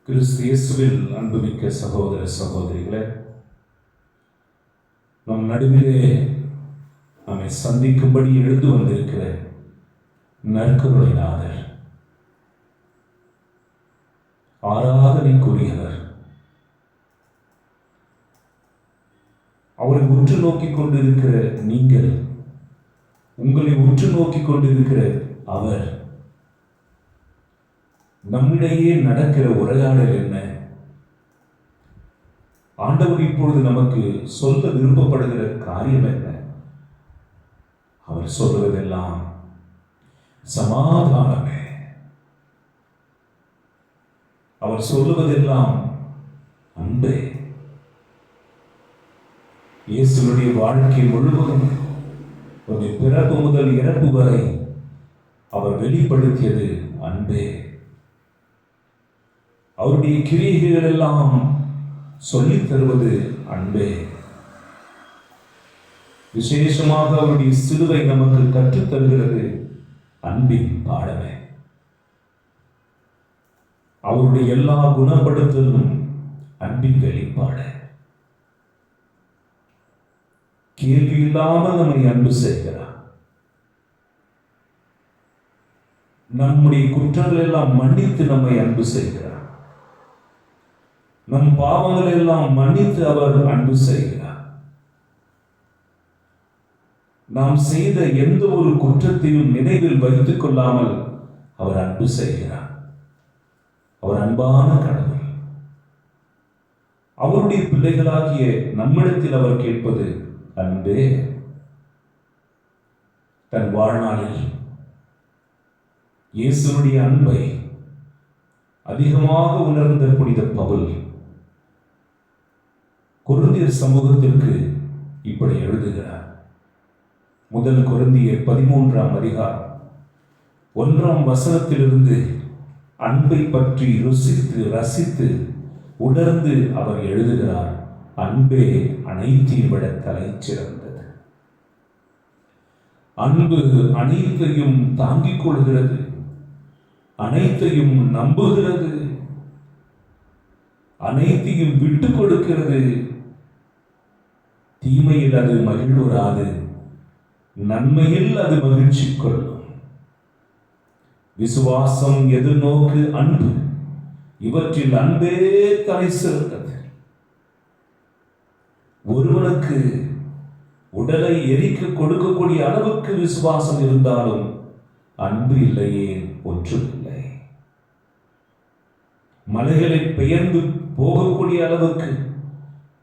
கிறிஸ்து இயேசுவில் அன்புமிக்க சகோதர சகோதரிகளே, நம் நடுவிலே நம்மை சந்திக்கும்படி எழுந்து வந்திருக்கிற நற்கருணைநாதர், ஆராதனைக்குரியவர், அவரை உற்று நோக்கிக் கொண்டிருக்கிற நீங்கள், உங்களை உற்று நோக்கிக் கொண்டிருக்கிற அவர், நம்மிடையே நடக்கிற உரையாடல் என்ன? ஆண்டவர் இப்பொழுது நமக்கு சொல்ல விருப்பப்படுகிற காரியம் என்ன? அவர் சொல்லுவதெல்லாம் சமாதானமே. அவர் சொல்லுவதெல்லாம் அன்பே. இயேசுடைய வாழ்க்கை முழுவதும் ஒரு பிறப்பு முதல் இறப்பு வரை அவர் வெளிப்படுத்தியது அன்பே. அவருடைய கிரியைகள் எல்லாம் சொல்லித் தருவது அன்பே. விசேஷமாக அவருடைய சிலுவை நமக்கு கற்றுத் தருகிறது அன்பின் பாடமே. அவருடைய எல்லா குணப்படுத்தலும் அன்பின் வெளிப்பாடு. கேள்வி இல்லாமல் நம்மை அன்பு செய்கிறார். நம்முடைய குற்றங்கள் எல்லாம் மன்னித்து நம்மை அன்பு செய்கிறார். நம் பாவங்கள் எல்லாம் மன்னித்து அவர் அன்பு செய்கிறார். நாம் செய்த எந்த ஒரு குற்றத்தையும் நினைவில் வைத்துக் கொள்ளாமல் அவர் அன்பு செய்கிறார். அவர் அன்பான கடவுள். அவருடைய பிள்ளைகளாகிய நம்மிடத்தில் அவர் கேட்பது அன்பே. தன் வாழ்நாளில் இயேசுனுடைய அன்பை அதிகமாக உணர்ந்த புனித பவுல் கொரிந்தியர் சமூகத்திற்கு இப்படி எழுதுகிறார். முதல் கொரிந்தியர் 13ஆம் அதிகாரம் 1ஆம் வசனத்திலிருந்து அன்பை பற்றி ருசித்து ரசித்து உணர்ந்து அவர் எழுதுகிறார். அன்பே அனைத்தையும் விட தலை சிறந்தது. அன்பு அனைத்தையும் தாங்கிக் கொள்கிறது, அனைத்தையும் நம்புகிறது, அனைத்தையும் விட்டுக் கொடுக்கிறது. தீமையில் அது மகிழ்வுறாது, நன்மையில் அது மகிழ்ச்சி கொள்ளும். விசுவாசம், எதிர்நோக்கு, அன்பு, இவற்றில் அன்பே தலை சிறந்தது. ஒருவனுக்கு உடலை எரிக்க கொடுக்கக்கூடிய அளவுக்கு விசுவாசம் இருந்தாலும் அன்பு இல்லையே ஒன்றுமில்லை. மலைகளை பெயர்ந்து போகக்கூடிய அளவுக்கு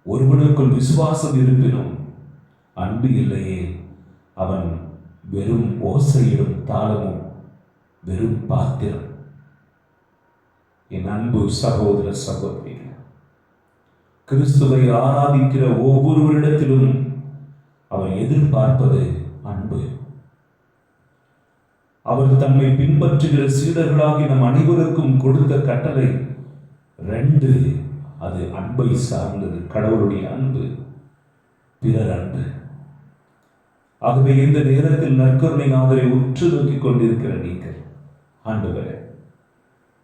ஒருவனுக்குள் விசுவாசம் இருப்பினும் அன்பு இல்லையே அவன் வெறும் ஓசையிடும் தாளமும் வெறும் பாத்திரம். என் அன்பு சகோதர சகோதரிகள், கிறிஸ்துவை ஆராதிக்கிற ஒவ்வொருவரிடத்திலும் அவர் எதிர்பார்ப்பது அன்பு. அவர் தம்மை பின்பற்றுகிற சீடர்களாகி நம் அனைவருக்கும் கொடுத்த கட்டளை 2. அது அன்பை சார்ந்தது. கடவுளுடைய அன்பு, பிறர் அன்பு. ஆகவே இந்த நேரத்தில் நற்கருணைநாதரை உற்று நோக்கிக் கொண்டிருக்கிற நீங்கள், ஆண்டவரே,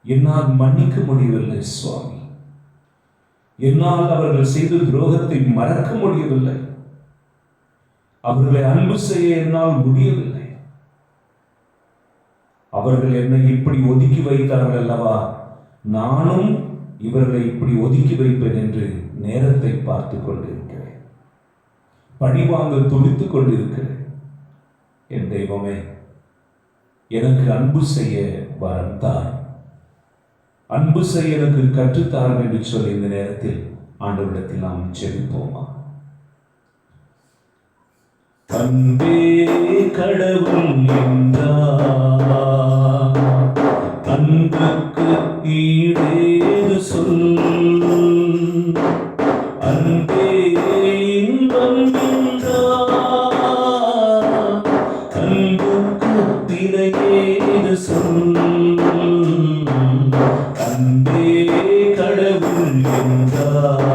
என்னால் மன்னிக்க முடியவில்லை சுவாமி, என்னால் அவர்கள் செய்த துரோகத்தை மறக்க முடியவில்லை, அவர்களை அன்பு செய்ய என்னால் முடியவில்லை, அவர்கள் என்னை இப்படி ஒதுக்கி வைத்தார்கள் அல்லவா, நானும் இவர்களை இப்படி ஒதுக்கி வைப்பேன் என்று நேரத்தை பார்த்து கொண்டிருக்கிறேன், பழிவாங்க துடித்துக் கொண்டிருக்கிறேன். என் தெய்வமே, எனக்கு அன்பு செய்ய வரம் தார், அன்பு செய்ய எனக்கு கற்றுத்தார் என்று சொல்லி இந்த நேரத்தில் ஆண்டவரிடத்தில் நாம் ஜெபிப்போமா? அன்பே கடவுள் என்றார், அன்புக்கு ஈடேது சொல், அன்பே இன்பம் என்றார், அன்புக்கு தினையேது சொல், அன்பே கடவுள் என்றார்,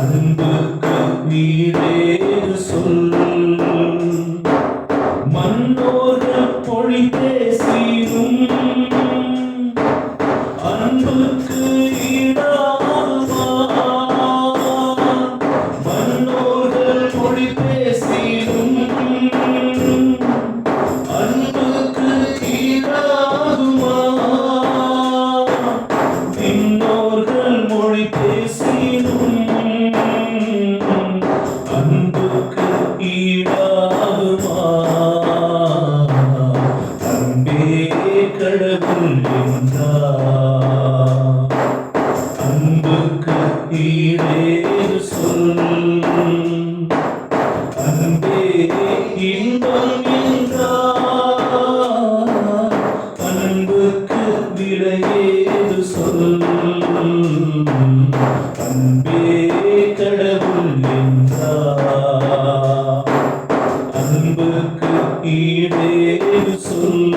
அன்புக்கு ஈடேது சொல், மன்னோர்கள் பொழித்தே சீரும் ஈடாகுமா? அன்பே கடவுள் என்றார். அன்புக்கு ஈடேது சொல்? அன்பே இன்பம் என்றார். அன்புக்கு விலையேது சொல்? அன்பே கடவுள் என்றார். அன்புக்கு ஈடேது சொல்?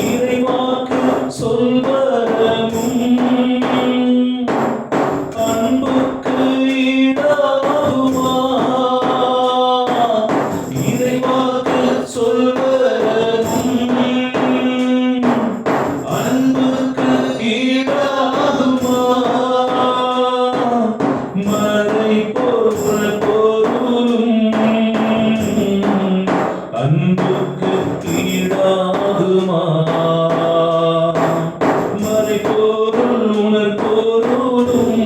இறைவாக்கு சொல்வரமும் அன்புக்கு ஈடாகுமா? இறைவாக்கு சொல்வரமும் அன்புக்கு ஈடாகுமா? மறை போன்ற பொருளும் அன்புக்கு ஈடாகுமா? மறை பொருள் உணர் பொருளும்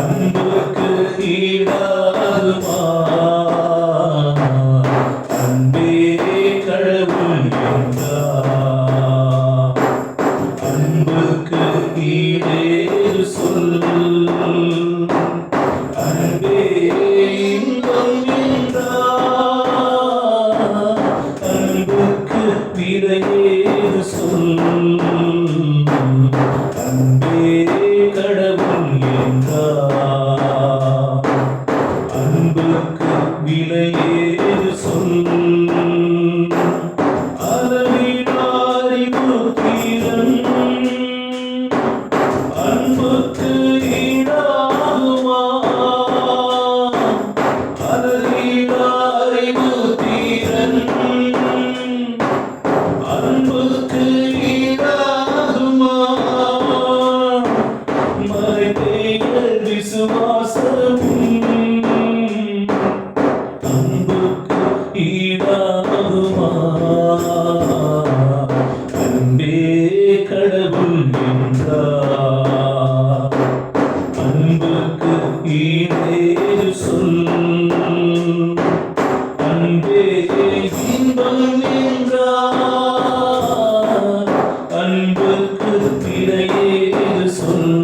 அன்புக்கு ஈடாகுமா? அன்பே கடவுள் என்றார். அன்புக்கு ஈடேது சொல்? அன்பே இன்பம் என்றார். அன்புக்கு விலையேது சொல்? அன்பே கடவுள் என்றார். அன்புக்கு விலையேது சொல்? அளவிலாரிவு தீரன் அன்புக்கு ஈடாகுமா? அளவிலாரிவு தீரன் அன்புக்கு ஈடாகுமா? மறைபெயர் விசுவாசமும் அன்புக்கு ஈடாகுமா? அன்பே கடவுள் என்றார். அன்புக்கு ஈடேது சொல்? அன்பே இன்பம் என்றார். அன்புக்கு விலையேது சொல்?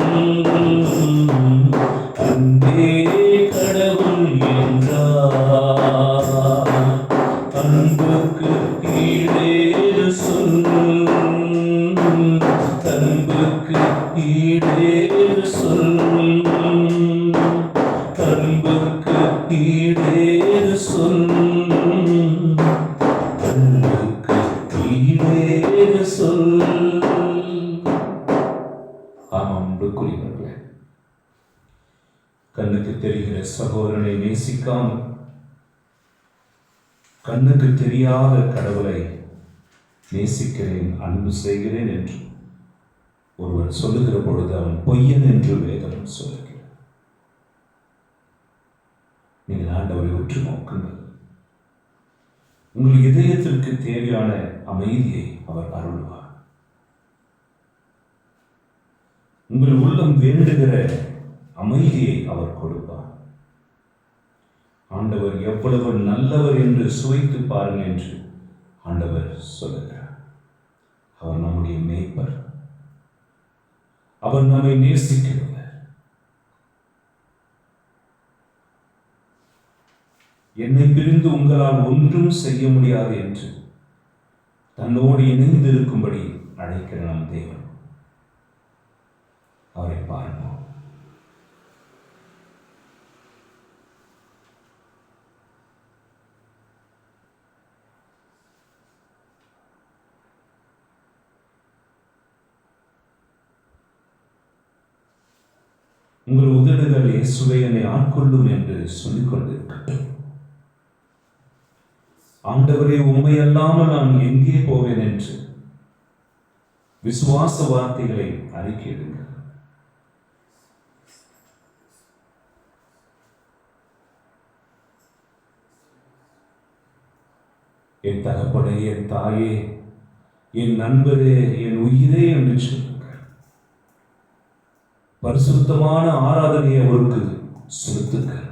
அன்பே கடவுள் என்றார். அன்புக்கு ஈடேது சொல்? அன்புக்கு ஈடேது சொல்? அன்புக்கு ஈடேது சொல்? அன்புக்கு ஈடேது சொல்? ஆமாம் அன்புக்குரியவர்களே, கண்ணுக்கு தெரிகிற சகோதரனை நேசிக்காமல் கண்ணுக்கு தெரியாத கடவுளை நேசிக்கிறேன், அன்பு செய்கிறேன் என்று ஒருவன் சொல்லுகிற பொழுது அவன் பொய்யன் என்று வேதம் சொல்லுகிறார். நீங்கள் ஆண்டவரை உற்று நோக்குங்கள். உங்கள் இதயத்திற்கு தேவையான அமைதியை அவர் அருள்வார். உங்கள் உள்ளம் வேண்டுகிற அமைதியை அவர் கொடுப்பார். ஆண்டவர் எவ்வளவு நல்லவர் என்று சுவைத்து பாருங்கள் என்று ஆண்டவர் சொல்லுகிறார். அவர் நம்முடைய மேய்ப்பர். அவர் நம்மை நேசிக்கிறவர். என்னை பிரிந்து உங்களால் ஒன்றும் செய்ய முடியாது என்று தன்னோடு இணைந்து இருக்கும்படி அழைக்கிற நம் தேவன். அவரை பார்ப்போம். உங்கள் உதடுகள் இயேசுவே என்னை ஆட்கொள்ளும் என்று சொல்லிக் கொண்டிருக்கட்டும். ஆண்டவரே, உம்மை அல்லாமல் நான் எங்கே போவேன் என்று விசுவாச வார்த்தைகளை அறிக்கையிடுங்கள். என் தகப்பனே, என் தாயே, என் நண்பரே, என் உயிரே என்று சொல்லுங்கள். பரிசுத்தமான ஆராதனையை அவருக்கு செலுத்துங்கள்.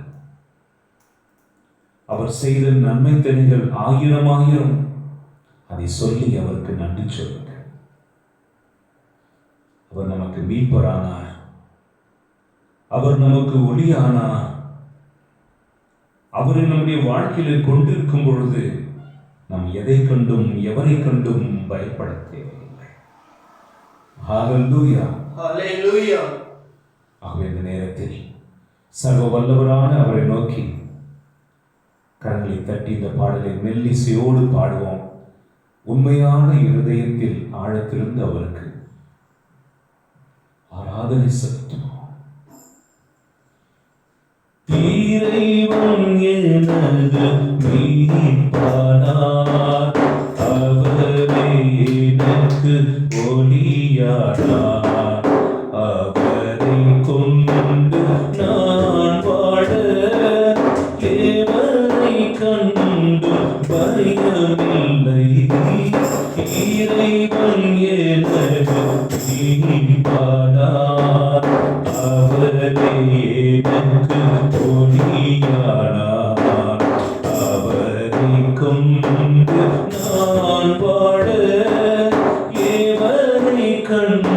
அவர் செய்த நன்மை தனிகள் 1000 அதை சொல்லி அவருக்கு நன்றி சொல்லுங்கள். அவர் நமக்கு மீட்பரானார், அவர் நமக்கு ஒளியானார். அவரை நம்முடைய வாழ்க்கையில் கொண்டிருக்கும் பொழுது நாம் எதை கண்டும் எவரை கண்டும் பயப்பட தேவையில்லை. ஹல்லேலூயா, ஹல்லேலூயா. ஆகவே இந்த நேரத்தில் சர்வ வல்லவரான அவரை நோக்கி கரங்களை தட்டி இந்த பாடலை மெல்லிசையோடு பாடுவோம். உண்மையான இருதயத்தில் ஆழத்திலிருந்து அவருக்கு ஆராதனை செலுத்துவோம். இறைவன் எனது மீட்பரானார், அவரே எனக்கு ஒளியானார். அவரை கொண்டு நான் வாழ தேவனை கண்டு பயமில்லை. இறைவன் எனது மீட்பரானார், அவரே எனக்கு ஒளியானார். அவரை கொண்டு நான் வாழ தேவனை கண்டு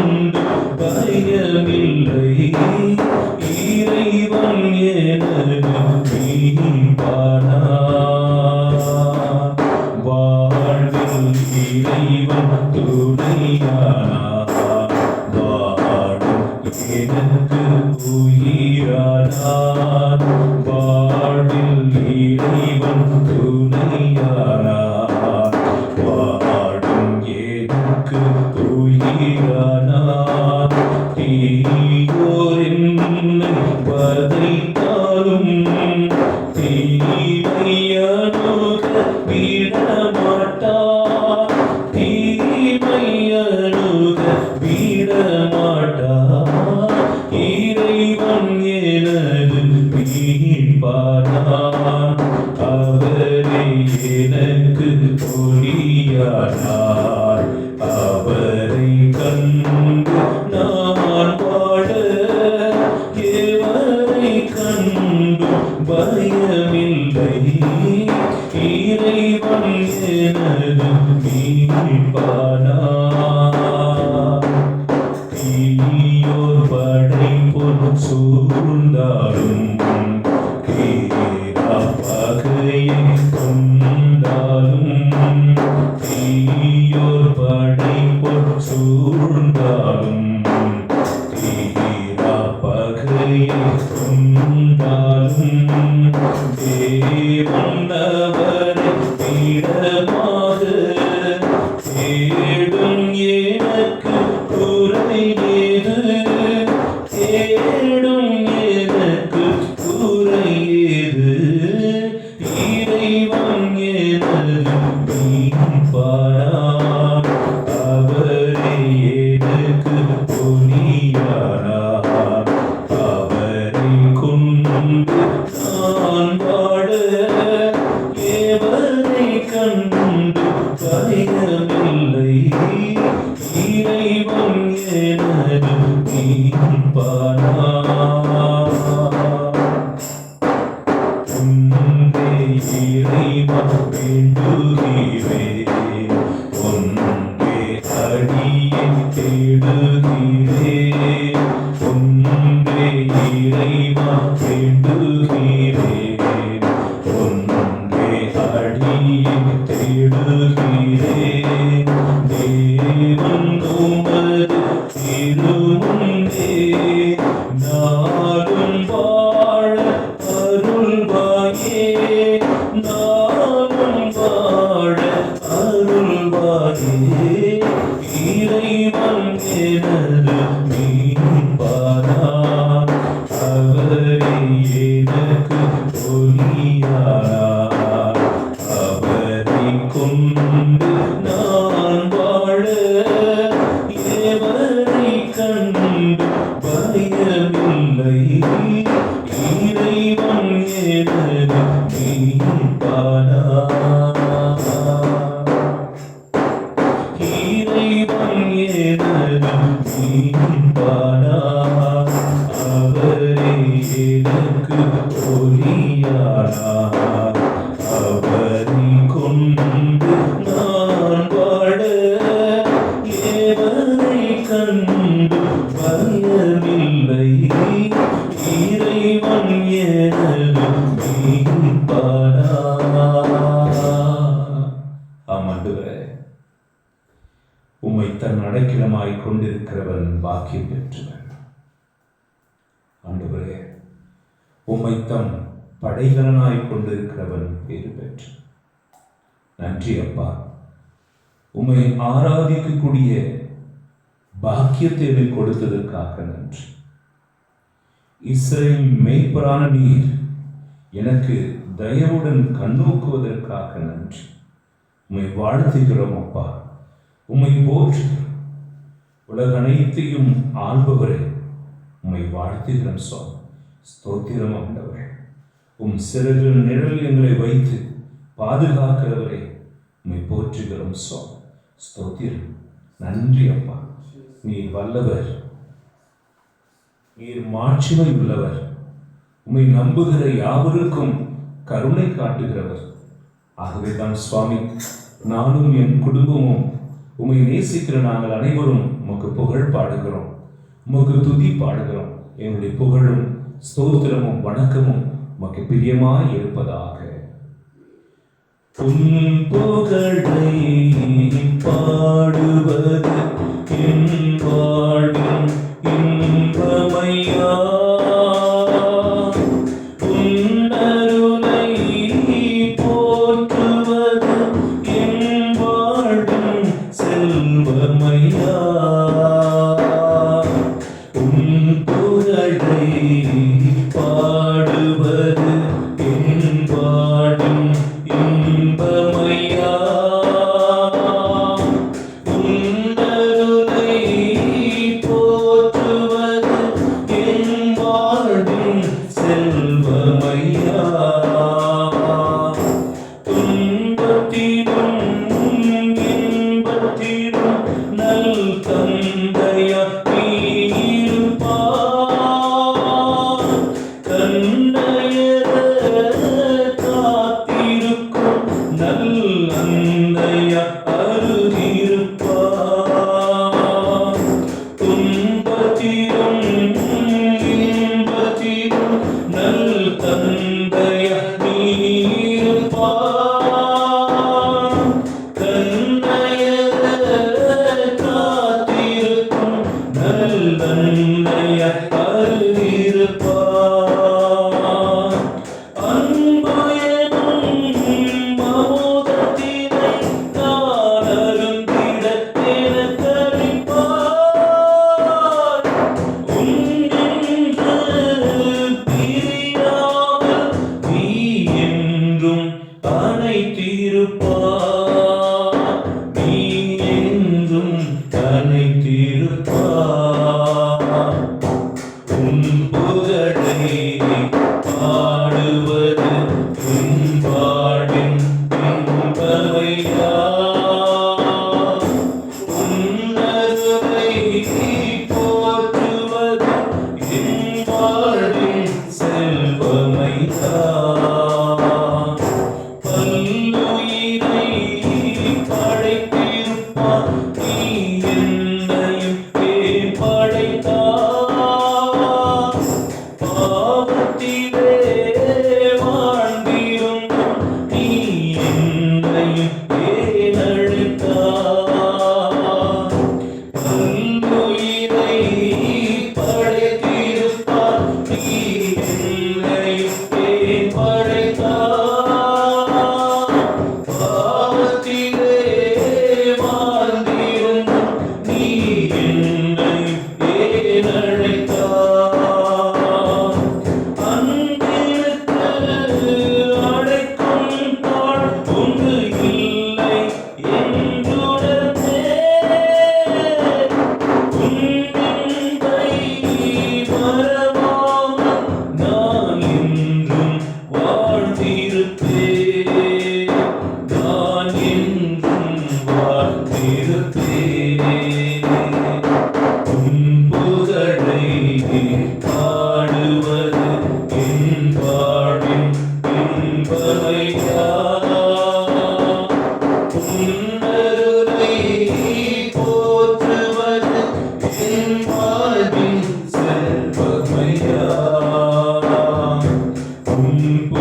பயமில்லை. இறைவன் எனது மீட்பரானார். வாழ்வில் இறைவன் துணையானார், வாழும் எனக்கு உயிரானார். வாழ்வில் இறைவன் துணையானார், வாழும் எனக்கு உயிரானார். தீயோர் என்னை வதைத்தாலும் தீமையணுக விடமாட்டார். தீமையணுக விடமாட்டார். இறைவன் எனது மீட்பரானார், அவரே எனக்கு ஒளியானார். அவரை கண்டு நான் வாழ எவரை கண்டு பயமில்லை. இறைவன் எனது மீட்பரானார். தீயோர் படை போல் சூழ்ந்தாலும் தீரா பகையை கொண்டாலும், தீயோர் படை போல் சூழ்ந்தாலும் தீரா பகையை கொண்டாலும், தேவன் அவரை திடமாக தேடும் எனக்கு குறையேது. தேடும் எனக்கு குறையேது. இறைவன் எனது மீட்பரானார், அவரே எனக்கு ஒளியானார். அவரை கொண்டு நான் வாழ எவரை கண்டு பயமில்லை. இறைவன் எனது மீட்பரானார். ஒன்றே இறைவன் வேண்டுகிறேன், ஒன்றே அடியேன் தேடுகிறேன். ஒன்றே இறைவன் வேண்டுகிறேன், ஒன்றே அடியேன் தேடுகிறேன். தேவன் உமது திருமுன்பே நாளும் வாழ அருள்வாயே. நாளும் வாழ அருள்வாயே. இறைவன் எனது மீட்பரானார், அவரே எனக்கு ஒளியானார். அவரை கொண்டு நான் வாழ எவரை கண்டு பயமில்லை. இறைவன் எனது மீட்பரானார். இறைவன் எனது மீட்பரானார், அவரே எனக்கு ஒளியானார். அவரை கொண்டு நான் வாழ ஏவரை கண்டு பயமில்லை. இறைவன் எனது மீட்பானார். ஆமாண்டவரே, உம்மை தன் அடைக்கலமாய் கொண்டிருக்கிறவன் பாக்கியம் பெற்றவன். ஆண்டவரே, உம்மை தம் படைகலனாய் கொண்டிருக்கிறவன் பேறு பெற்ற. நன்றி அப்பா. உம்மை ஆராதிக்கக்கூடிய பாக்கியத்தை எனக்கு கொடுத்ததற்காக நன்றி. இஸ்ரவேல் மேய்ப்பரான நீர் எனக்கு தயவுடன் கண்ணோக்குவதற்காக நன்றி. உம்மை வாழ்த்துகிறோம் அப்பா. உம்மை போற்றுகிறோம். உலக அனைத்தையும் ஆள்பவரே, உம்மை வாழ்த்துகிறோம் சுவாமி. ஸ்தோத்திரம் ஆண்டவரே. உம் சிறகு நிழல் எங்களை வைத்து பாதுகாக்கிறவரே, உம்மை போற்றுகிறோம் சுவாமி. ஸ்தோத்திரம். நன்றி அப்பா. நீர் வல்லவர், நீர் மாட்சிமை உள்ளவர். உம்மை நம்புகிற யாவருக்கும் கருணை காட்டுகிறவர். ஆகவே தான் சுவாமி, நானும் என் குடும்பமும் உம்மை நேசிக்கிற நாங்கள் அனைவரும் உமக்கு புகழ் பாடுகிறோம், உமக்கு துதி பாடுகிறோம். எங்களுடைய புகழும் ஸ்தோத்திரமும் வணக்கமும் உமக்கு பிரியமாய் இருப்பதாக. உன் புகழை பாடுவது என் வாழ்வின் இன்பமையா. உன்னருளை போற்றுவது என் வாழ்வின் செல்வமையா. உன் புகழை பாடுவது என் வாழ்வின் இன்பமையா. உன்னருளை போற்றுவது என் வாழ்வின் செல்வமையா. துன்பத்திலும் இன்பத்திலும் நல் தந்தையா நீ இருப்பாய். தந்தையர காத்திருக்கும் நல் அன்னையா அருகிருப்பாய். துன்பத்திலும் இன்பத்திலும் நல் தந்தையா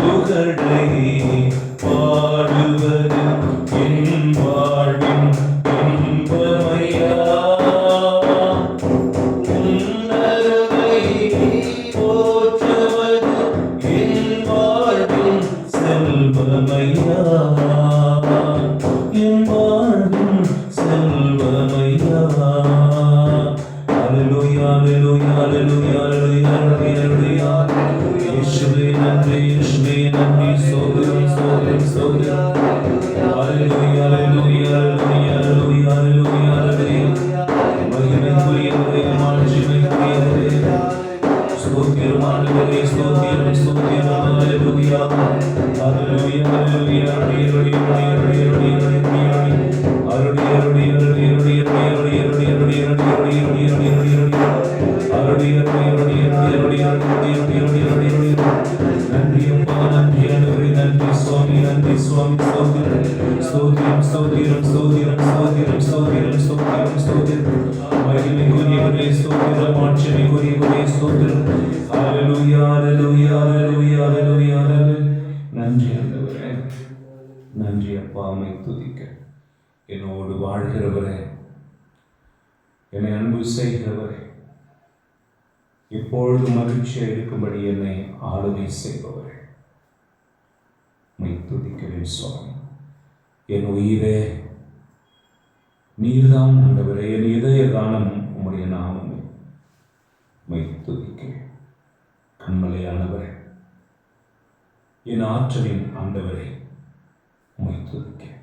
புகழை பாடுவது என் வாழ்வின் இன்பமையா. உன்னருளை போற்றுவது என் வாழ்வின் செல்வமையா. என் வாழ்வின் செல்வமையா. Hallelujah, hallelujah, hallelujah, hallelujah, hallelujah. Yeshua nandri, Yeshua nandri, sodram, sodram, sodram. Hallelujah, hallelujah, hallelujah, hallelujah, hallelujah, hallelujah. Mahimai kuriyavare, maajimai kuriyavare. Stothiram ஆண்டவரே, ஸ்தோத்திரம், ஸ்தோத்திரம், hallelujah. Hallelujah, hallelujah, hallelujah, hallelujah, நன்றி அப்பா, உம்மை துதிக்க. என்னோடு வாழ்கிறவரே, என்னை அன்பு செய்கிறவரே, இப்பொழுது மகிழ்ச்சியாக இருக்கும்படி என்னை ஆளுகை செய்பவரே, உம்மை துதிக்கிறேன் சுவாமி. என் உயிரே நீர்தான் ஆண்டவரே, என் இதய கானம் உம்முடைய நாமமே. உம்மை துதிக்கிறேன். கண்மலையானவரே, என் ஆற்றலின் ஆண்டவரே, உம்மை துதிக்கிறேன்.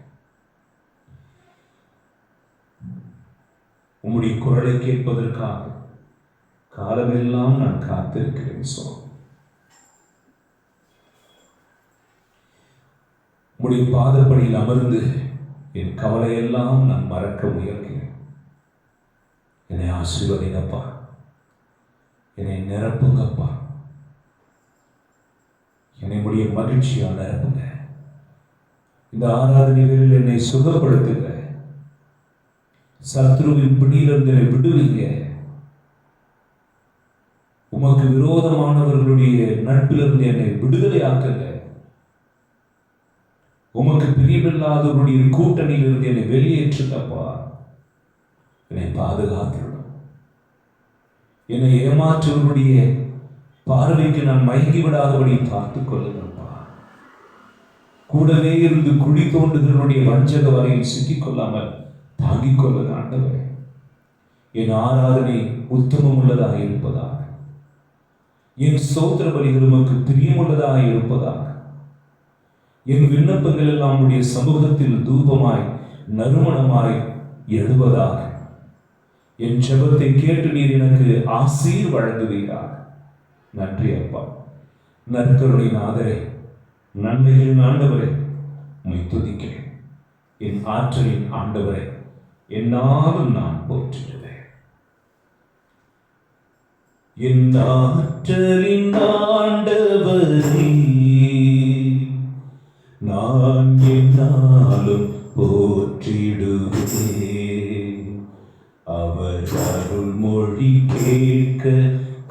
உம்முடைய குரலை கேட்பதற்காக காலமெல்லாம் நான் காத்திருக்கிறேன் சுவாமி. உம்முடைய பாதப்படியில் அமர்ந்து என் கவலையெல்லாம் நான் மறக்க முயல்கிறேன். என்னை ஆசீர்வதிங்கப்பா, என்னை நிரப்புங்கப்பா, என்னை உம்முடைய மகிழ்ச்சியால் நிரப்புங்க. இந்த ஆராதனை வேளையில் என்னை சுகப்படுத்துங்க. சத்ருவின் பிடியிலிருந்து என்னை விடுவீங்க. உமக்கு விரோதமானவர்களுடைய நட்பிலிருந்து என்னை விடுதலை ஆக்குங்க. உமக்கு பிரியமில்லாதவருடைய கூட்டணியிலிருந்து என்னை வெளியேற்றுங்கப்பா. என்னை பாதுகாத்துடும். என்னை ஏமாற்றுவருடைய பார்வைக்கு நான் மயங்கி விடாதபடி பார்த்துக் கொள்ளுங்கப்பா. கூடவே இருந்து குழி தோண்டுகிறவருடைய வஞ்சக வரையில் சிக்கிக் கொள்ளாமல் தாங்கிக் கொள்வது ஆண்டவரே. என் ஆராதனை உத்தமம் உள்ளதாக இருப்பதாக, என் ஸ்தோத்திர பலிகள் உமக்கு பிரியமுள்ளதாக இருப்பதாக, என் விண்ணப்பங்கள் எல்லாம் உடைய சமூகத்தில் தூபமாய் நறுமணமாய் எழுவதாக, என் ஜெபத்தை கேட்டு நீர் எனக்கு ஆசீர் வழங்குவீராக. நன்றி அப்பா. நற்கருணை நாதரே, நன்மைகளின் ஆண்டவரே, உம்மை துதிக்கிறேன். என் ஆற்றலின் ஆண்டவரே, என்னாலும் நான் போற்றுகிறேன். என் ஆற்றலின் ஆண்டவரே, நான் என்னாலும் போற்றிடுவேன். அவர் அருள் மொழி கேட்க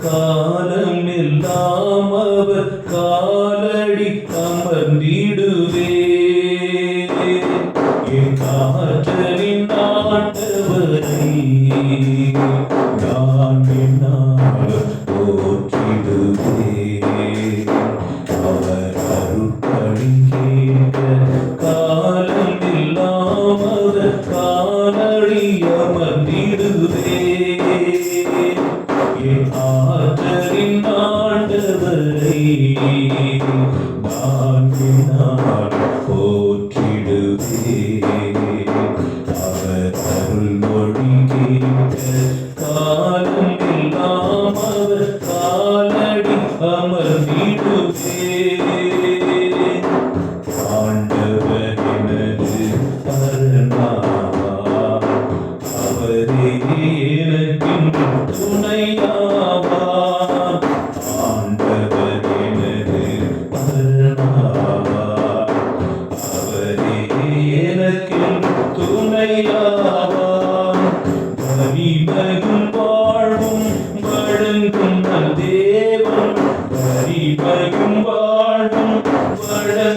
காலம் எல்லாம் அவர் காலடி அமர்ந்திடுவே. என் ஆற்றலின் ஆண்டவரை நான் என்னாலும் போற்றிடுவேன். அவர் அருட்பணி கேட்க காலம் எல்லாம் அவர் காலடி அமர்ந்திடுவே. என் ஆற்றலின் ஆண்டவரை நான்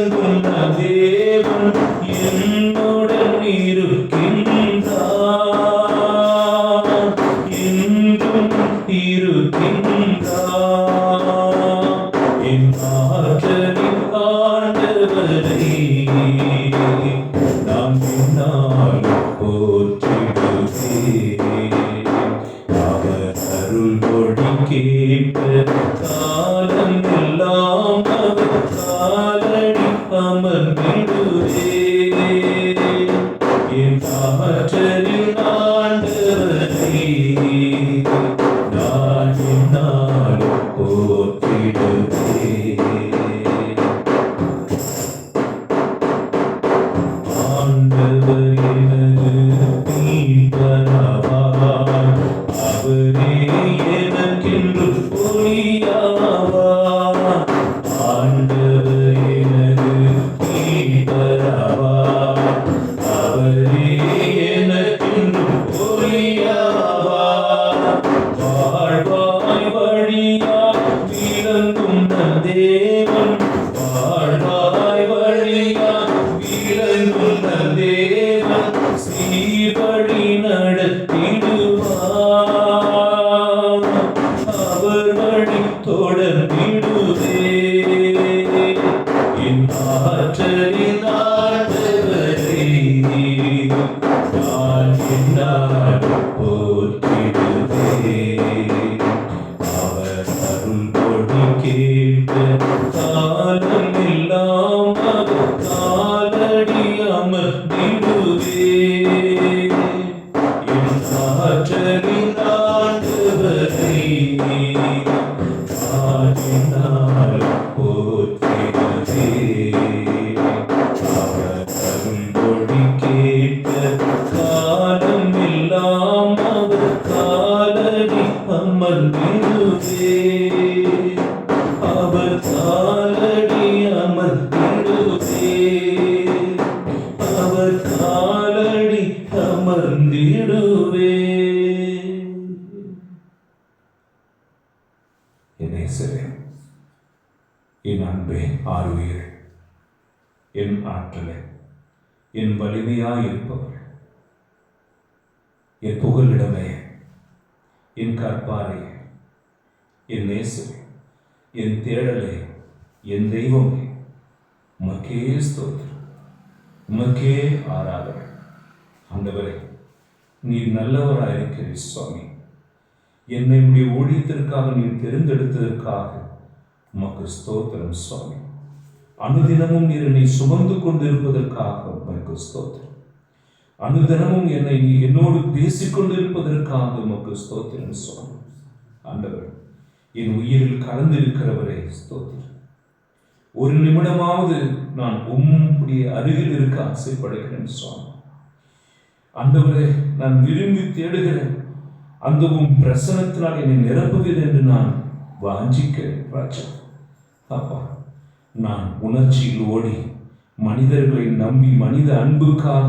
இறங்கும் தேவன் என்னுடன் இருக்கின்றார், என்றும் இருக்கின்றார். என் ஆற்றலின் ஆண்டவரை நாம் என்னாலும் போற்றிடுவேன். அவர் அருள் மொழி கேட்க காலம் எல்லாம் அவர் காலடி அமர்ந்திடுவேன். என் ஆற்றலின் ஆண்டவரை நான் என்னாலும் போற்றிடுவேன். ஆண்டவர் எனது மீட்பராவார், அவரே எனக்கென்று ஒளியாவார். ஆண்டவர் எனது மீட்பராவார், அவரே எனக்கென்று ஒளியாவார். வாழ்வாய் வழியாய் விளங்கும் நம் தேவன், வாழ்வாய் வழியாய் விளங்கும் நம் தேவன் சீர்வழி நடத்திடுவார். அவர் வழி தொடர்ந்திடுவே. என் ஆற்றலின் ஆண்டவரை நான் என்னாலும் போற்றிடுவேன். அவர் அருள் மொழி கேட்க காலம் எல்லாம் அவர் காலடி அமர்ந்திடுவேன். என் ஆற்றலின் ஆண்டவரை நான் என்னாலும் போற்றிடுவேன். அவர் அருள் மொழி கேட்க காலம் எல்லாம் அவர் காலடி அமர்ந்திடுவேன். அவர் காலடி அமர்ந்திடுவேன். அவர் காலடி அமர்ந்திடுவேன். என் நேசரே, என் அன்பே, ஆருயிர், என் ஆற்றலே, என் வலிமையாய் இருப்பவர், என் புகலிடமே, என் கற்பாரே, என் நேசரே, என் தேடலே, என் தெய்வமே, உமக்கே ஸ்தோத்திரம், உமக்கே ஆராதனை. ஆண்டவரே, நீர் நல்லவராயிருக்கிறீர் சுவாமி. என்னை உடைய ஊழியத்திற்காக நீர் தெரிந்தெடுத்ததற்காக உமக்கு ஸ்தோத்திரம் சுவாமி. அனுதினமும் நீர் என்னை சுமந்து கொண்டிருப்பதற்காக உமக்கு ஸ்தோத்திரம். அனுதினமும் என்னை நீ என்னோடு பேசிக்கொண்டிருப்பதற்காக உமக்கு ஸ்தோத்திரம் சுவாமி. ஆண்டவர், என் உயிரில் கலந்திருக்கிறவரே ஸ்தோத்திரம். ஒரு நிமிடமாவது நான் உம்முடைய அருகில் இருக்க ஆசைப்படுகிறேன் சுவாமி. ஆண்டவரே, நான் விரும்பி தேடுகிறேன். அந்த உம் பிரசனத்தினால் என்னை நிரப்புகிறேன் என்று நான் வாஞ்சிக்கிறேன் ராஜா. அப்பா, நான் உணர்ச்சியில் ஓடி மனிதர்களை நம்பி மனித அன்புக்காக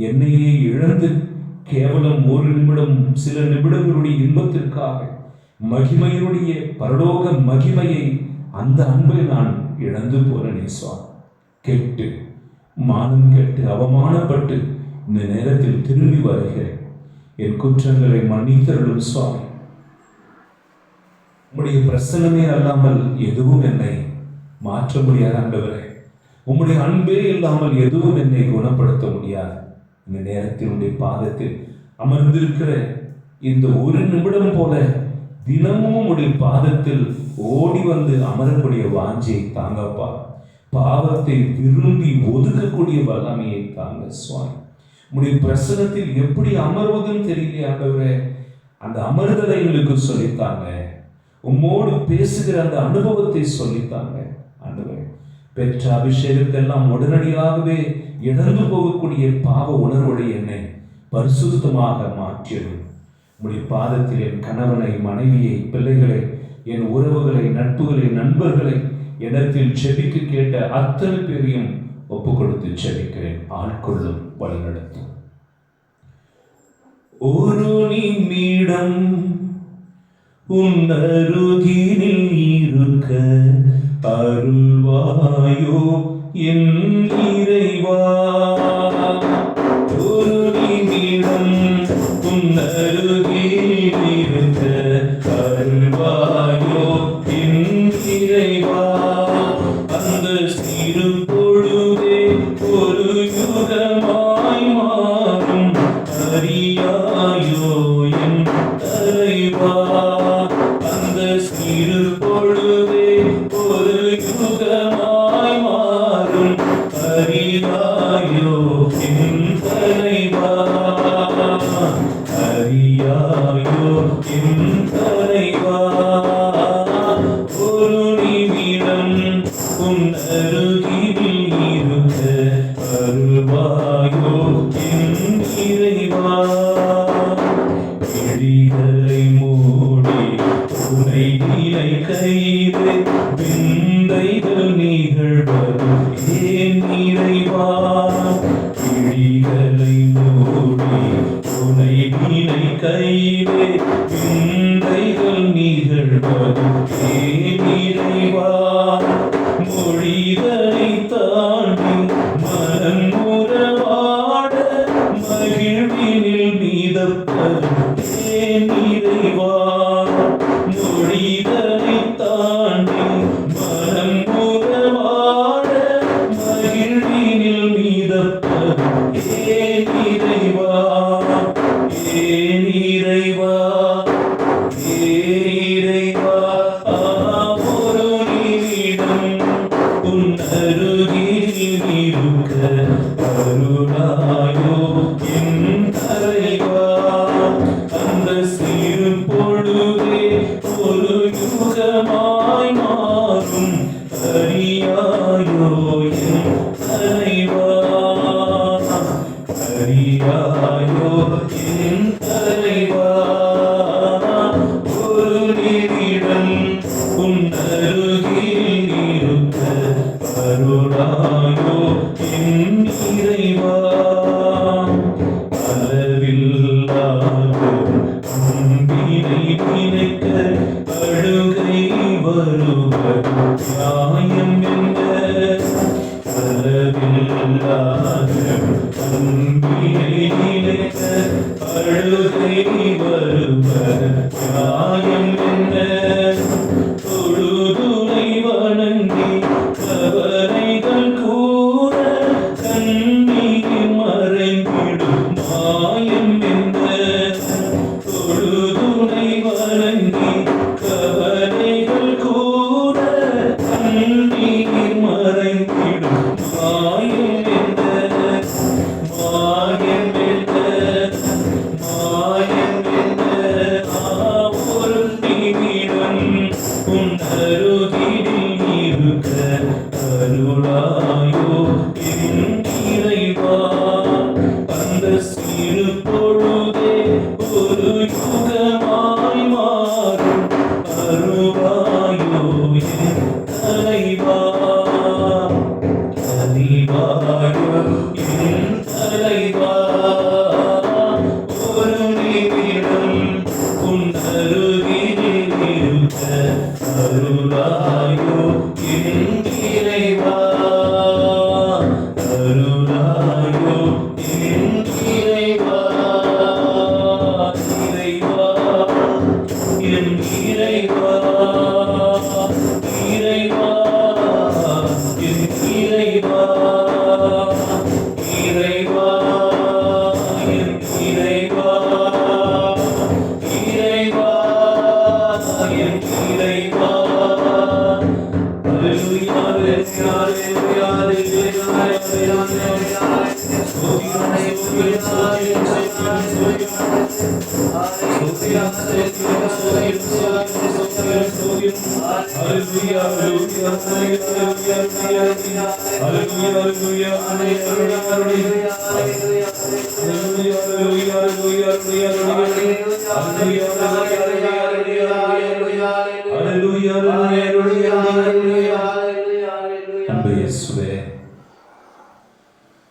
என்னையே இழந்து கேவலம் ஒரு நிமிடம் சில நிமிடங்களுடைய இன்பத்திற்காக மகிமையினுடைய பரலோக மகிமையை, அந்த அன்பை நான் இழந்து போறேனே சுவாமி. கெட்டு மானம் கெட்டு அவமானப்பட்டு இந்த நேரத்தில் திரும்பி வருகிறேன். என் குற்றங்களை மன்னித்தருளும் சுவாமி. உம்முடைய பிரசன்னமே அல்லாமல் எதுவும் என்னை மாற்ற முடியாது ஆண்டவரே. உம்முடைய அன்பே இல்லாமல் எதுவும் என்னை குணப்படுத்த முடியாது. இந்த நேரத்தில் உடைய பாதத்தில் அமர்ந்திருக்கிற இந்த ஒரு நிமிடம் போல தினமும் உடைய பாதத்தில் ஓடி வந்து அமரக்கூடிய வாஞ்சையை தாங்கப்பா. பாவத்தை விரும்பி ஒதுக்கக்கூடிய வல்லமையை தாங்க சுவாமி. உடைய பிரசனத்தில் எப்படி அமர்வதுன்னு தெரியலையே ஆண்டவரே. அந்த அமர்தலை எங்களுக்கு சொல்லித்தாங்க. உம்மோடு பேசுகிற அந்த அனுபவத்தை சொல்லித்தாங்க ஆண்டவரே. பெற்ற அபிஷேகத்தெல்லாம் உடனடியாகவே இழந்து போகக்கூடிய பாவ உணர்வுடைய என்னை பரிசுத்தமாக மாற்றியது. உடைய பாதத்தில் என் கணவனை, மனைவியை, பிள்ளைகளை, என் உறவுகளை, நட்புகளை, நண்பர்களை, இடத்தில் செபிக்க கேட்ட அத்தனை பேரையும் ஒப்பு கொடுத்து செபிக்கிறேன். ஆட்கொள்ளும், வழிநடத்தும். ஒரு நிமிடம் உன் அருகினில் இருக்க தருள்வாயோ என் இறைவா. ஒரு நிமிடம் உன் அருகில் இருக்க தருள்வாயோ என் இறைவா. அந்த சிறு பொழுதே ஒரு யுகமாய் மாறும் அறியாயோ என் தலைவா. அந்த சிறு பொழுதே ஒரு யுகமாய் மாறும் அறியாயோ என் தலைவா. அறியாயோ என் தலைவா. ஒரு நிமிடம் உன் அருகில் இருக்க வருவாயோ என் இறைவா. விழிகளை மூடி உனை நினைக்கையிலே விந்தைகள் நிகழ்வது ஏன் இறைவா. விழிகளை மூடி உனை நினைக்கையிலே விந்தைகள் நிகழ்வது ஏன் இறைவா. மொழிகளை தாண்டி மனம் உறவாட மகிழ்வினில் மீதப்பது ஏன் இறைவா. மொழிகளை தாண்டி மனம் உறவாட மகிழ்வினில் மீதப்பது ஏன் இறைவா. ஏன் இறைவா. ஏன் இறைவா. ஒரு நிமிடம் உன் அருகில் இருக்க அருளாயோ என் தலைவா. அந்த சிறு பொழுதே ஒரு யுகமாய் மாறும் அறியாயோ என் தலைவா. அறியாயோ என் தலைவா. ஒரு நிமிடம் உன் அருகில் இருக்க அருளாயோ என் இறைவா. அளவில்லாத அன்பினை நினைக்க அழுகை வருவது நியாயம் என்ன. அளவில்லாத அன்பினை நினைக்க அழுகை வருவது நியாயம் என்ன. தொழுதுனை வணங்கி கவலைகள் கூற கண்ணீர் மறைந்திடும் மாயம் என்ன. தொழுதுனை வணங்கி கவலைகள் கூற கண்ணீர் மறைந்திடும் மாயம் என்ன. மாயம் என்ன. மாயம் என்ன. ஒரு நிமிடம் உன் அருகில் இருக்க அருளாயோ என் இறைவா. அந்த சிறு பொழுதே ஒரு யுகமாய் மாறும் அருளாயோ என் தலைவா. தலைவாயோ என் தலைவா. ஒரு நிமிடம் உன் அருகில் இருக்க அருளாயோ என் இறைவா. அருளாயோ என் இறைவா. இறைவா என் இறைவா. இறைவா என் இறைவா. இறைவா என் இறைவா. இறைவா என் இறைவா.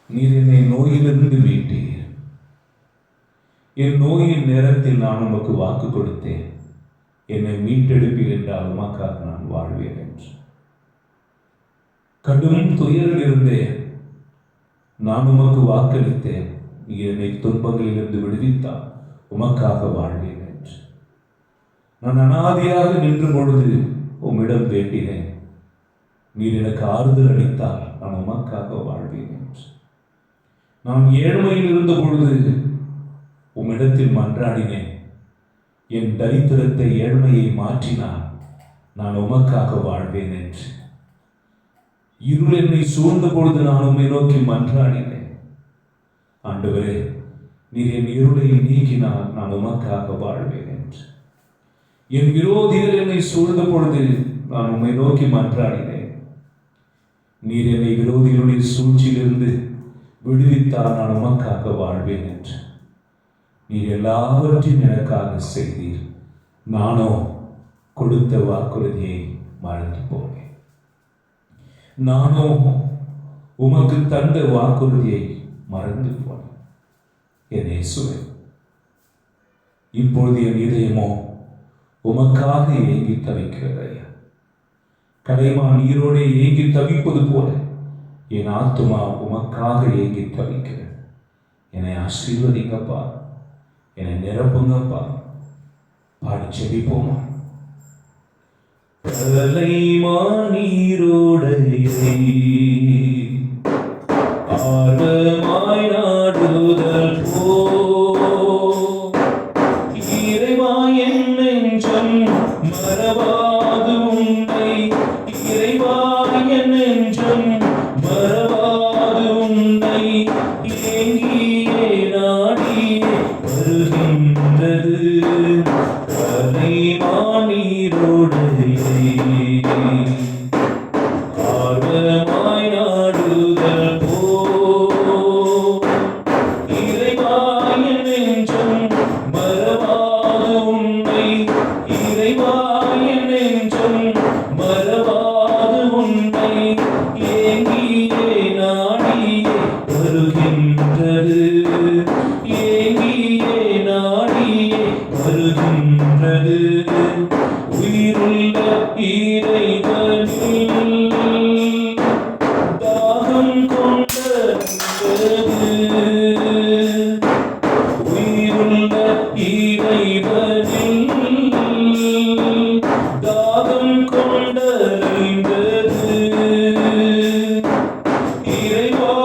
நீர் என்னை நோயிலிருந்து மீட்டீர். என் நோயின் நேரத்தில் நான் உமக்கு வாக்கு கொடுத்தேன், என்னை மீட்டெடுப்பீர் என்றால் உமக்காக நான் வாழ்வேன் என்று. கடும் துயரில் இருந்தேன். நான் உமக்கு வாக்களித்தேன், நீ என்னை துன்பங்களிலிருந்து விடுவித்தால் உமக்காக வாழ்வேன் என்று. நான் அனாதையாக நின்ற பொழுது உம்மிடம் வேண்டினேன், நீர் எனக்கு ஆறுதல் அளித்தால் நான் உமக்காக வாழ்வேன் என்று. நான் ஏழ்மையில் இருந்த பொழுது உம்மிடத்தில் மன்றாடினேன், என் தரித்திரத்தை ஏழ்மையை மாற்றினான், நான் உமக்காக வாழ்வேன் என்று. இருள் என்னை சூழ்ந்த பொழுது நான் உம்மை நோக்கி மன்றாடினேன், ஆண்டவரே நீர் என் இருளை நீக்கினால் நான் உமக்காக வாழ்வேன் என்று. என் விரோதிகள் என்னை சூழ்ந்த பொழுது நான் உம்மை நோக்கி மன்றாடினேன், நீர் என்னை விரோதிகளுடைய சூழ்ச்சியிலிருந்து விடுவித்தால் நான் உமக்காக வாழ்வேன் என்று. நீர் எல்லாவற்றையும் எனக்காக செய்தீர், நானோ கொடுத்த வாக்குறுதியை மறந்து போனேன். நானோ உமக்கு தந்த வாக்குறுதியை மறந்து போனேன். என் இயேசுவே, இப்பொழுது என் இதயமோ உமக்காக ஏங்கி தவிக்கிறது. கலைமான் நீரோடே ஏங்கி தவிப்பது போல என் ஆத்துமா உமக்காக ஏங்கி தவிக்கிறது. என்னை ஆசீர்வதிங்கப்பா, என்னை நிரப்புங்கப்பா. பாடி செபிப்போமா. கலைமான் நீரோடையை ஆர்வமாய் நாடுதல் போ, இறைவா என் நெஞ்சம் மறவாது உன்னை, இறைவா என் நெஞ்சம் மறவாது உன்னை, ஏங்கியே நாடியே வருகின்றது கலைமான் நீரோடையை ஆர்வமாய் நாடுதல் போ, இறைவா என் நெஞ்சம் மறவாது உன்னை, இறைவா என் நெஞ்சம் மறவாது உன்னை, ஏங்கியே நாடியே வருகின்றது, ஏங்கியே நாடியே வருகின்றது. உயிருள்ள இறைவனில் தாகம் கொண்டது, உயிருள்ள இறைவனில் தாகம் கொண்டறிந்தது. இறைவா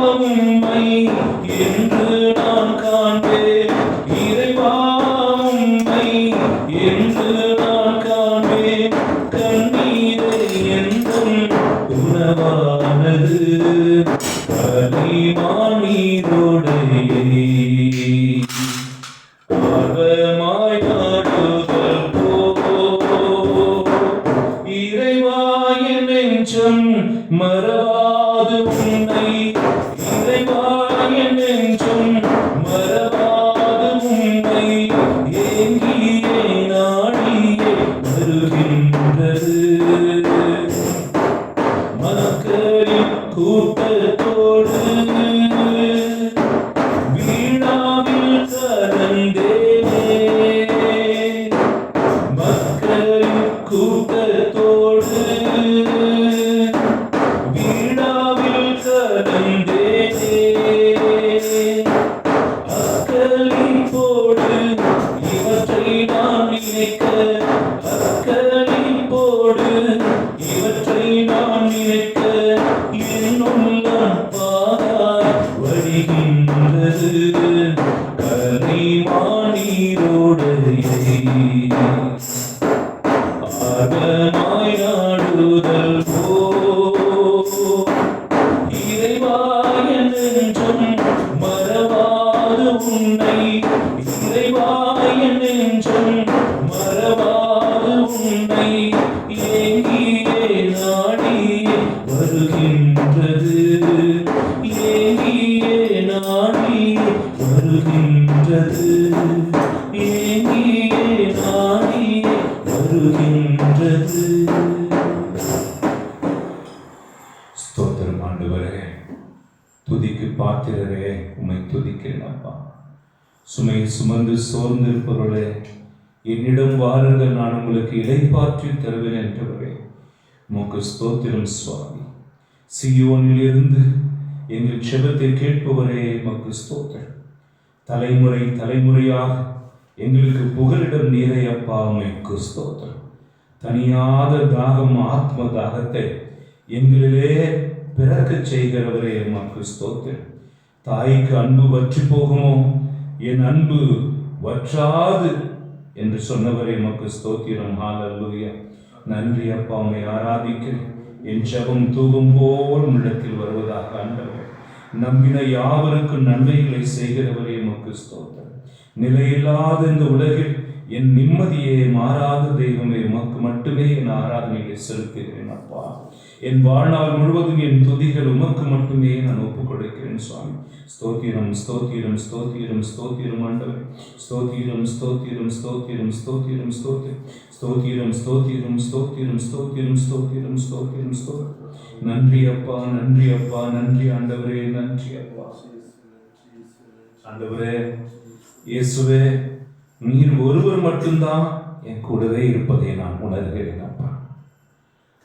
உம்மை என்று நான் காண்பேன், இறைவா உம்மை என்று நான் காண்பேன். கண்ணீரை என்றும் உணவானது கலைமான் நீரோடையை ஆர்வமாய் நாடுதல் போ, இறைவா என் நெஞ்சம் மறவாது உன்னை, இறைவா என் நெஞ்சம் மறவாது உன்னை, ஏங்கியே நாடியே வருகின்றது. மக்களின் கூட்டத்தோடு வீணாவில் கலந்தேனே, மக்களின் கூட்டத்தோடு வீணாவில் கலந்தேனே, அக்களிப்போடு இவற்றை நான் நினைக்க, அக்களிப்போடு இவற்றை நான் நினைக்க, என் உள்ளம் பாராய் வழிகின்றது கலைமான் நீரோடையை ஆர்வமாய் நாடுதல் போ, இறைவா என் நெஞ்சம் மறவாது உன்னை, இறைவா என் நெஞ்சம் மறவாது உன்னை, ஏங்கியே நாடியே வருகின்றது, ஏங்கியே நாடியே வருகின்றது, ஏங்கியே நாடியே வருகின்றது. ஸ்தோத்திரம் ஆண்டவரே, துதிக்கு பாத்திரரே, உம்மை துதிக்கிறேன் அப்பா. சுமை சுமந்து சோர்ந்திருப்பவர்களே, என்னிடம் வாருங்கள், நான் உங்களுக்கு இளைப்பாற்றி தருவேன் என்றவரே, உமக்கு ஸ்தோத்திரம் சுவாமி. சீயோனிலிருந்து எங்கள் செபத்தை கேட்பவரே எமக்கு ஸ்தோத்திரம். தலைமுறை தலைமுறையாக எங்களுக்கு புகலிடம் நீரை அப்பா உமக்கு ஸ்தோத்திரம். தனியாத தாகம், ஆத்ம தாகத்தை எங்களிலே பிறக்கச் செய்கிறவரே எமக்கு ஸ்தோத்திரம். தாய்க்கு அன்பு வற்றி போகுமோ, என் அன்பு வற்றாது என்று சொன்னவரே எமக்கு ஸ்தோத்திரம். ஹல்லேலூயா. நன்றி அப்பா, உம்மை ஆராதிக்கிறேன். என் ஜெபம் தூபம் போல் உள்ளத்தில் வருவதாக ஆண்டவரே. நம்பின யாவருக்கும் நன்மைகளை செய்கிறவரே எமக்கு ஸ்தோத்திரம். நிலையில்லாத இந்த உலகில் என் நிம்மதியே மாறாத தெய்வமே, உமக்கு மட்டுமே என் ஆராதனைகளை செலுத்துகிறேன் அப்பா. என் வாழ்நாள் முழுவதும் என் துதிகள் உமக்கு மட்டுமே நான் ஒப்புக் கொடுக்கிறேன் சுவாமி. ஸ்தோத்திரம் ஸ்தோத்திரம் ஸ்தோத்திரம் ஸ்தோத்திரம் ஆண்டவரே. ஸ்தோத்திரம் ஸ்தோத்திரம் ஸ்தோத்திரம் ஸ்தோத்திரம் ஸ்தோத்திரம் ஸ்தோத்திரம் ஸ்தோத்திரம் ஸ்தோத்திரம் ஸ்தோத்திரம் ஸ்தோத்திரம் ஸ்தோத்திரம் ஸ்தோத்திரம். நன்றி அப்பா, நன்றி அப்பா, நன்றி ஆண்டவரே, நன்றி அப்பா. ஆண்டவரே இயேசுவே, நீர் ஒருவர் மட்டும்தான் என் கூடவே இருப்பதை நான் உணர்கிறேன் அப்பா.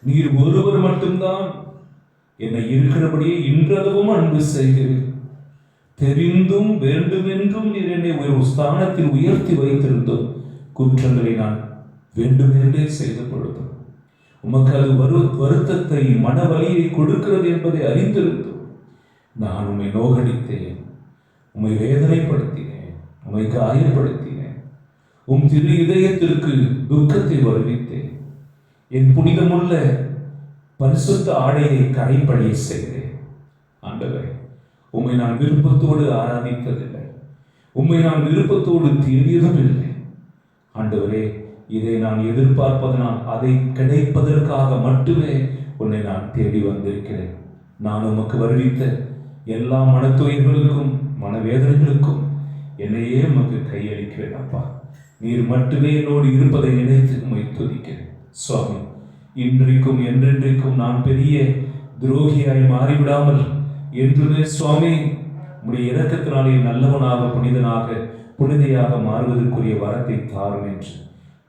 நீர் ஒருவர் மட்டும்தான் என்னை இருக்கிறபடியே இன்றளவும் அன்பு செய்கிறேன். தெரிந்தும் வேண்டுமென்றும் நீர் என்னை ஒரு ஸ்தானத்தில் உயர்த்தி வைத்திருந்தோம். குற்றங்களை நான் வேண்டுமென்றே செய்த பொழுதும் உமக்கு அது வருத்தத்தை, மனவலியை கொடுக்கிறது என்பதை அறிந்திருந்தோம். நான் உம்மை நோகடித்தேன், உம்மை வேதனைப்படுத்தினேன், உம்மை காயப்படுத்தினேன். உம் திரு இதயத்திற்கு துக்கத்தை வருவித்தேன். என் புனிதமுள்ள பரிசுத்த ஆடையை கரைப்படைய செய்தேன். ஆண்டவரே, உம்மை நான் விருப்பத்தோடு ஆராதித்ததில்லை, உம்மை நான் விருப்பத்தோடு தேடியதும் இல்லை. ஆண்டவரே, இதை நான் எதிர்பார்ப்பதனால் அதை கிடைப்பதற்காக மட்டுமே உன்னை நான் தேடி வந்திருக்கிறேன். நான் உமக்கு வருவித்த எல்லா மனத்துயர்களுக்கும் மனவேதனைகளுக்கும் என்னையே உமக்கு கையளிக்கிறேன் அப்பா. நீர் மட்டுமே என்னோடு இருப்பதை நினைத்து உம்மை துதிக்கிறேன் சுவாமி. இன்றைக்கும் என்றென்றைக்கும் நான் பெரிய துரோகியாய் மாறிவிடாமல் என்றுமே சுவாமி உம்முடைய இரக்கத்தினாலே நல்லவனாக, புனிதனாக, புனிதையாக மாறுவதற்குரிய வரத்தை தாரும் என்று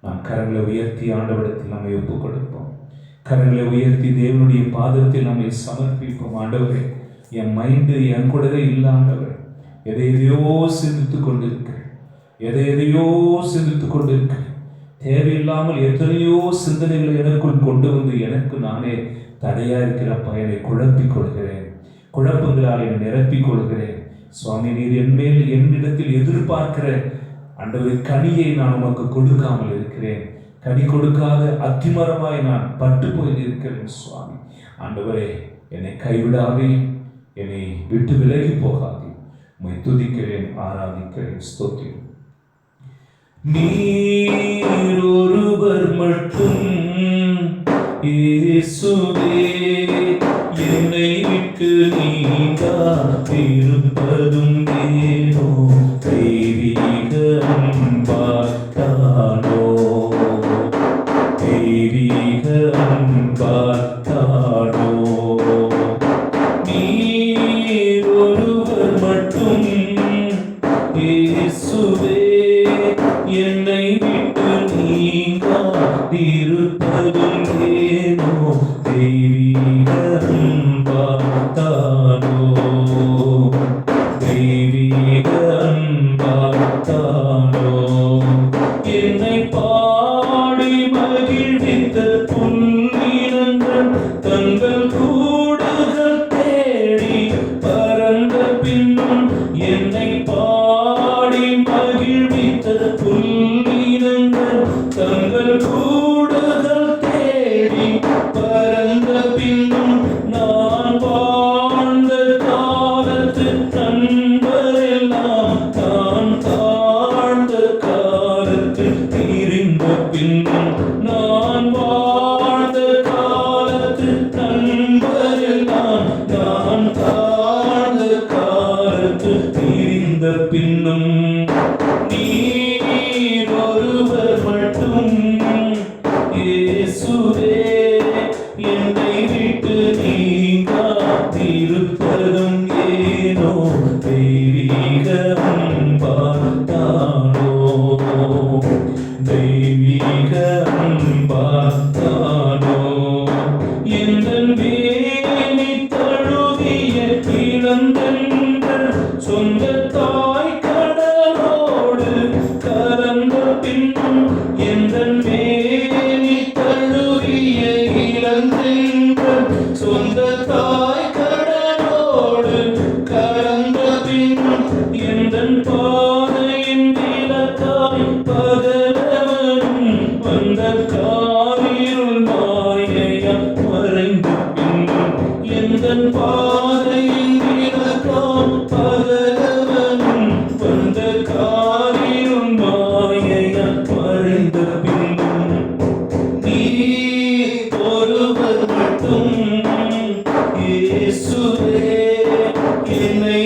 நாம் கரங்களை உயர்த்தி ஆண்டவரிடத்தில் நம்மை ஒப்புக் கொடுப்போம். கரங்களை உயர்த்தி தேவனுடைய பாதத்தில் நம்மை சமர்ப்பிப்போம். ஆண்டவரே, என் மைண்டு என் கூடவே இல்லை ஆண்டவரே. எதையோ சிந்தித்துக் கொண்டிருக்கிறேன், எதையோ சிந்தித்துக் கொண்டிருக்கிறேன். தேவையில்லாமல் எத்தனையோ சிந்தனைகளை எனக்குள் கொண்டு வந்து எனக்கு நானே தடையா இருக்கிற பயனை குழப்பிக் கொள்கிறேன். குழப்பங்களால் என்னை நிரப்பிக் கொள்கிறேன். சுவாமி, நீர் என்மேல் என்னிடத்தில் எதிர்பார்க்கிற ஆண்டவரே கனியை நான் உமக்கு கொடுக்காமல் இருக்கிறேன். கனி கொடுக்காத அத்திமரமாய் நான் பட்டு போய் இருக்கிறேன் சுவாமி. ஆண்டவரே, என்னை கைவிடாதே, என்னை விட்டு விலகி போகாதே. உம்மை துதிக்கிறேன், ஆராதிக்கிறேன், ஸ்தோத்திரம். நீர் ஒருவர் மட்டும் இயேசுவே, என்னை விட்டு நீங்காதிருப்பதும் ஏனோ தெய்வீக அன்பார்த்தானோ, தெய்வீக அன்பார்த்தானோ. நீர் ஒருவர் மட்டும் இயேசுவே, என்னை விட்டு நீங்காதிருப்பதும் ஏனோ தெய்வீக அன்பார்த்தானோ, தெய்வீக அன்பார்த்தானோ. என்னை பாடி மகிழ்வித்த புல்லினங்கள் தங்கள் கூடுகள் தேடி பறந்த பின்னும் என்னை பாடி மகிழ்வித்த புல்லினங்கள் தங்கள் கூடுகள் தேடி பறந்த பின்னும் நான் வாழ்ந்த காலத்து நண்பரெல்லாம் தான் தாழ்ந்த காலத்து தீரிந்த பின்னும் நான் வாழ்ந்த காலத்து நண்பரெல்லாம் நான் தாழ்ந்த காலத்து தீரிந்த பின்னும் நீர் ஒருவர் மட்டும் இயேசுவே, என்னை விட்டு நீங்காதிருப்பதும் ஏனோ தெய்வீக அன்பார்த்தானோ, தெய்வீக அன்பார்த்தானோ. எந்தன் வேலி இழந்தென்ற சொந்த தாய் கடலோடு கலந்த பின்னும் எந்தன் மேனி தழுவிய இழந்தென்ற சொந்த தாய் கடலோடு கலந்த பின்னும் எந்தன் பாதையின் இலக்காய் பகலவனும் வந்த காரிருள் மாயையா மறைந்து பின்னும் எந்தன் பாதையின் இலக்காய் பகலவனும் வந்த காரிருள் மாயையா மறைந்த பின்னும் நீர் ஒருவர் மட்டும் இயேசுவே என்னை